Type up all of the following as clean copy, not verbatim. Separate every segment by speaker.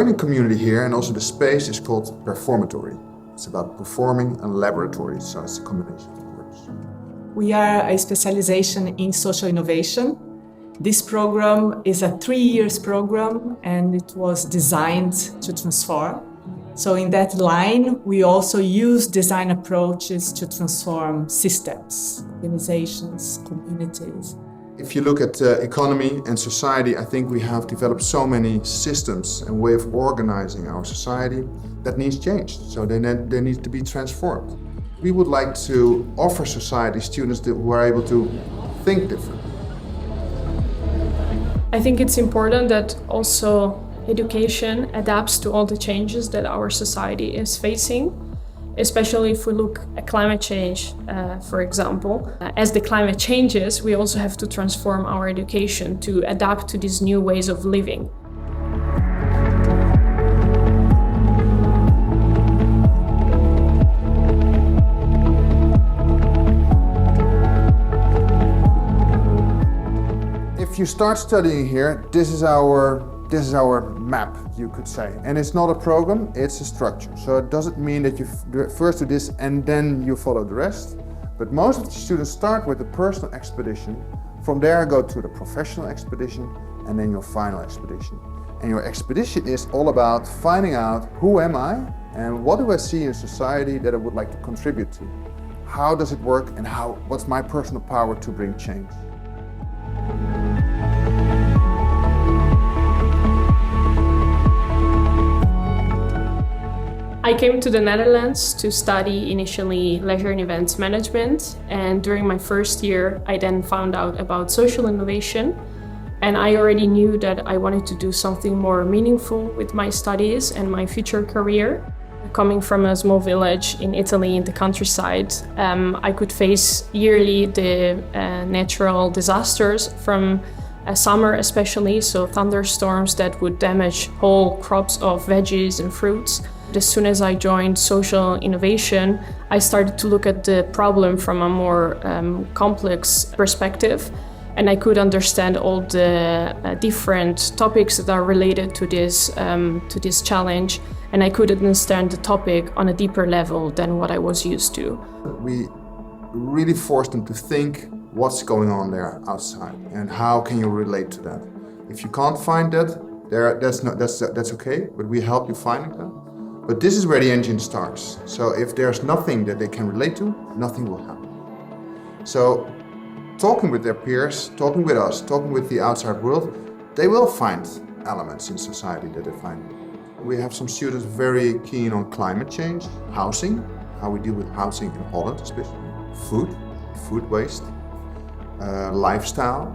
Speaker 1: learning community here and also the space is called performatory. It's about performing and laboratory, so it's a combination of words.
Speaker 2: We are a specialization in social innovation. This program is a 3 years program and it was designed to transform. So in that line, we also use design approaches to transform systems, organizations, communities.
Speaker 1: If you look at economy and society, I think we have developed so many systems and way of organizing our society that needs changed. So they need to be transformed. We would like to offer society students who are able to think different.
Speaker 3: I think it's important that also education adapts to all the changes that our society is facing, especially if we look at climate change, for example. As the climate changes, we also have to transform our education to adapt to these new ways of living.
Speaker 1: If you start studying here, this is our map, you could say. And it's not a program, it's a structure. So it doesn't mean that you first do this and then you follow the rest. But most of the students start with the personal expedition. From there go to the professional expedition and then your final expedition. And your expedition is all about finding out who am I and what do I see in society that I would like to contribute to. How does it work and what's my personal power to bring change?
Speaker 3: I came to the Netherlands to study initially leisure and events management, and during my first year I then found out about social innovation, and I already knew that I wanted to do something more meaningful with my studies and my future career. Coming from a small village in Italy in the countryside, I could face yearly the natural disasters from summer especially, so thunderstorms that would damage whole crops of veggies and fruits. As soon as I joined social innovation, I started to look at the problem from a more complex perspective, and I could understand all the different topics that are related to this challenge, and I could understand the topic on a deeper level than what I was used to.
Speaker 1: We really forced them to think what's going on there outside and how can you relate to that. If you can't find that, that's okay, but we help you finding that. But this is where the engine starts. So if there's nothing that they can relate to, nothing will happen. So talking with their peers, talking with us, talking with the outside world, they will find elements in society that they find. We have some students very keen on climate change, housing, how we deal with housing in Holland especially, food waste, lifestyle.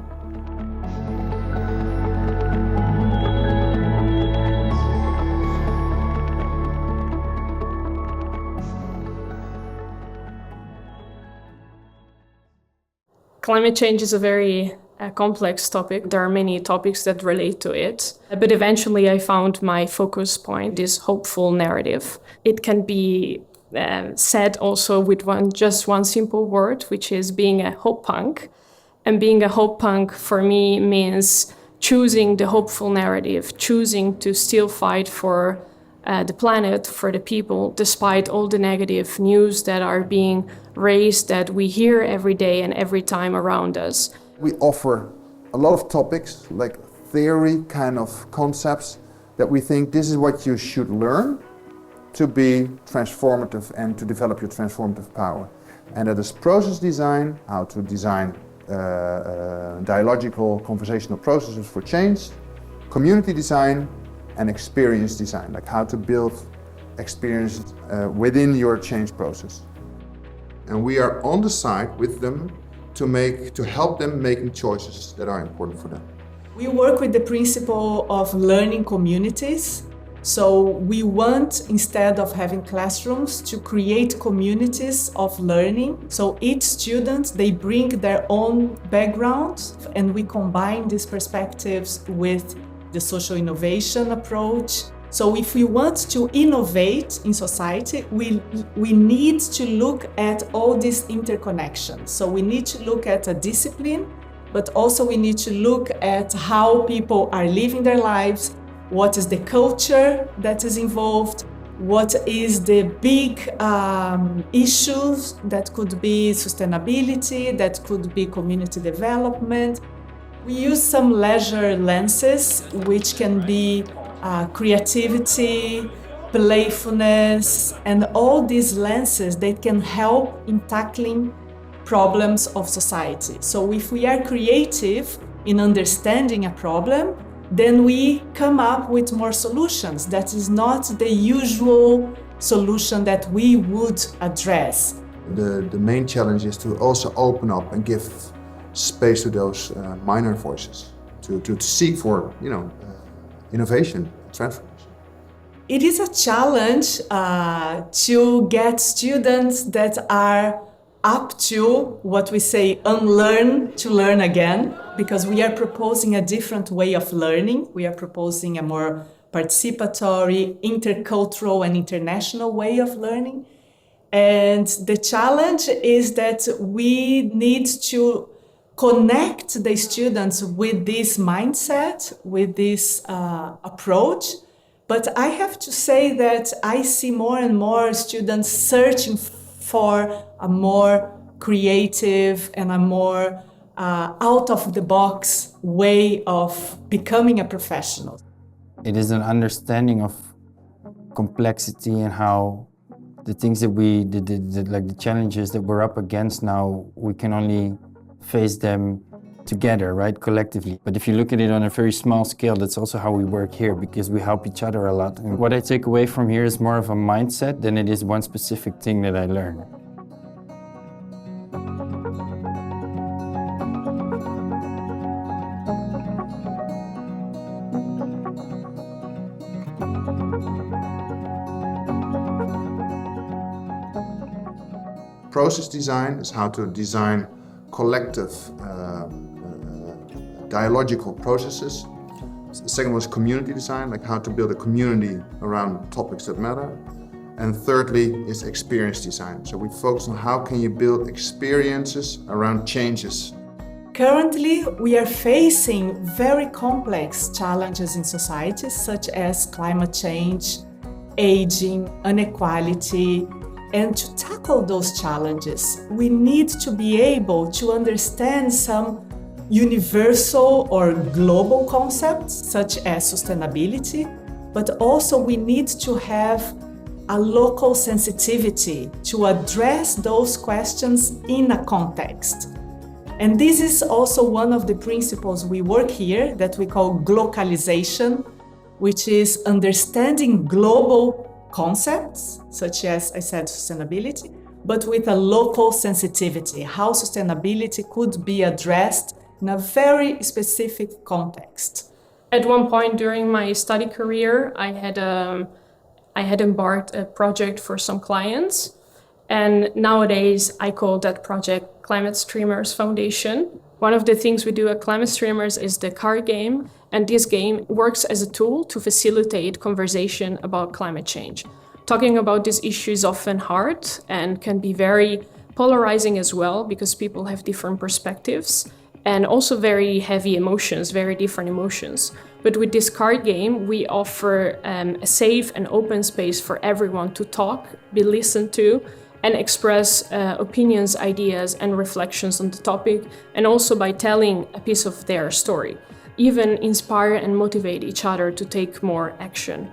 Speaker 3: Climate change is a very complex topic. There are many topics that relate to it. But eventually I found my focus point, this hopeful narrative. It can be said also with just one simple word, which is being a hope punk. And being a hope punk for me means choosing the hopeful narrative, choosing to still fight for the planet, for the people, despite all the negative news that are being raised that we hear every day and every time around us.
Speaker 1: We offer a lot of topics, like theory kind of concepts, that we think this is what you should learn to be transformative and to develop your transformative power. And that is process design, how to design dialogical conversational processes for change, community design, and experience design, like how to build experience within your change process. And we are on the side with them to help them making choices that are important for them.
Speaker 2: We work with the principle of learning communities. So we want, instead of having classrooms, to create communities of learning. So each student, they bring their own background, and we combine these perspectives with the social innovation approach. So if we want to innovate in society, we need to look at all these interconnections. So we need to look at a discipline, but also we need to look at how people are living their lives, what is the culture that is involved, what is the big issues that could be sustainability, that could be community development. We use some leisure lenses, which can be creativity, playfulness, and all these lenses that can help in tackling problems of society. So if we are creative in understanding a problem, then we come up with more solutions. That is not the usual solution that we would address.
Speaker 1: The main challenge is to also open up and give space to those minor voices, to seek for, innovation, transformation.
Speaker 2: It is a challenge to get students that are up to what we say unlearn to learn again, because we are proposing a different way of learning. We are proposing a more participatory, intercultural and international way of learning. And the challenge is that we need to connect the students with this mindset, with this approach. But I have to say that I see more and more students searching for a more creative and a more out-of-the-box way of becoming a professional.
Speaker 4: It is an understanding of complexity and how the things that like the challenges that we're up against now, we can only face them together, right, collectively. But if you look at it on a very small scale, that's also how we work here, because we help each other a lot. And what I take away from here is more of a mindset than it is one specific thing that I learn.
Speaker 1: Process design is how to design collective dialogical processes. The second was community design, like how to build a community around topics that matter. And thirdly is experience design. So we focus on how can you build experiences around changes.
Speaker 2: Currently, we are facing very complex challenges in society, such as climate change, aging, inequality. And to tackle those challenges, we need to be able to understand some universal or global concepts, such as sustainability, but also we need to have a local sensitivity to address those questions in a context. And this is also one of the principles we work here that we call glocalization, which is understanding global concepts, such as I said, sustainability, but with a local sensitivity, how sustainability could be addressed in a very specific context.
Speaker 3: At one point during my study career, I had embarked a project for some clients, and nowadays I call that project Climate Streamers Foundation. One of the things we do at Climate Streamers is the card game, and this game works as a tool to facilitate conversation about climate change. Talking about this issue is often hard and can be very polarizing as well, because people have different perspectives and also very heavy emotions, very different emotions. But with this card game, we offer a safe and open space for everyone to talk, be listened to, and express opinions, ideas, and reflections on the topic, and also by telling a piece of their story. Even inspire and motivate each other to take more action.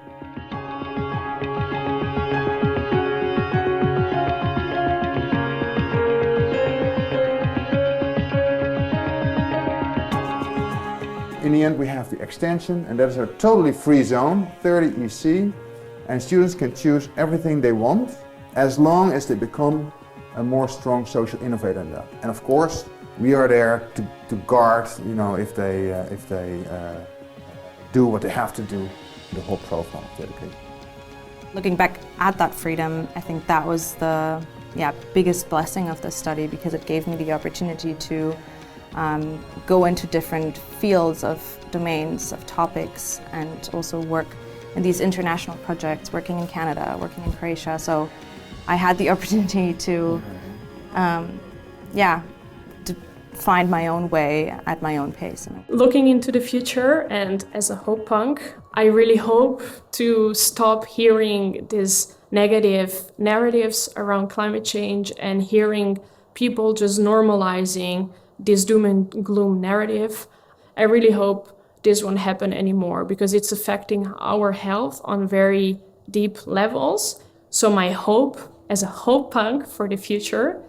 Speaker 1: In the end, we have the extension, and that is a totally free zone, 30 EC, and students can choose everything they want as long as they become a more strong social innovator in that. And of course, we are there to guard, if they do what they have to do, the whole profile of dedication.
Speaker 5: Looking back at that freedom, I think that was the biggest blessing of this study, because it gave me the opportunity to go into different fields of domains, of topics, and also work in these international projects, working in Canada, working in Croatia. So I had the opportunity to find my own way at my own pace.
Speaker 3: Looking into the future, and as a hope punk, I really hope to stop hearing these negative narratives around climate change and hearing people just normalizing this doom and gloom narrative. I really hope this won't happen anymore because it's affecting our health on very deep levels. So my hope as a hope punk for the future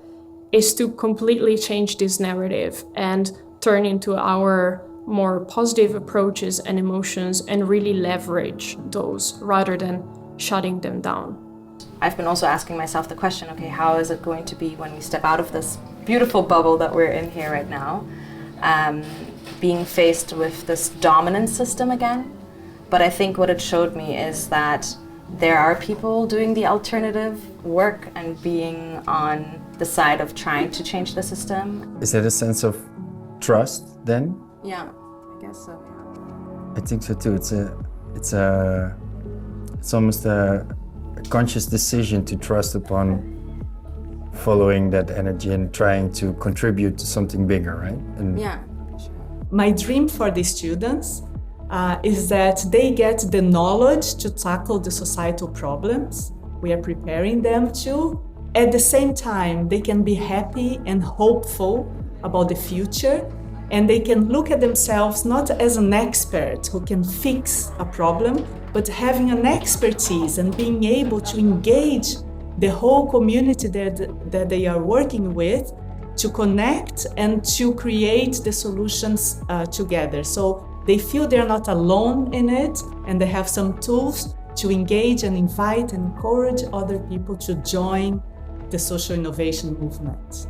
Speaker 3: is to completely change this narrative and turn into our more positive approaches and emotions and really leverage those rather than shutting them down.
Speaker 5: I've been also asking myself the question, okay, how is it going to be when we step out of this beautiful bubble that we're in here right now, being faced with this dominant system again? But I think what it showed me is that there are people doing the alternative work and being on the side of trying to change the system.
Speaker 4: Is that a sense of trust then?
Speaker 5: Yeah, I guess so. Yeah.
Speaker 4: I think so too. It's almost a conscious decision to trust upon following that energy and trying to contribute to something bigger, right? And
Speaker 5: Yeah.
Speaker 2: My dream for the students is that they get the knowledge to tackle the societal problems we are preparing them to. At the same time, they can be happy and hopeful about the future, and they can look at themselves not as an expert who can fix a problem, but having an expertise and being able to engage the whole community that they are working with to connect and to create the solutions together. So they feel they're not alone in it, and they have some tools to engage and invite and encourage other people to join the social innovation movement.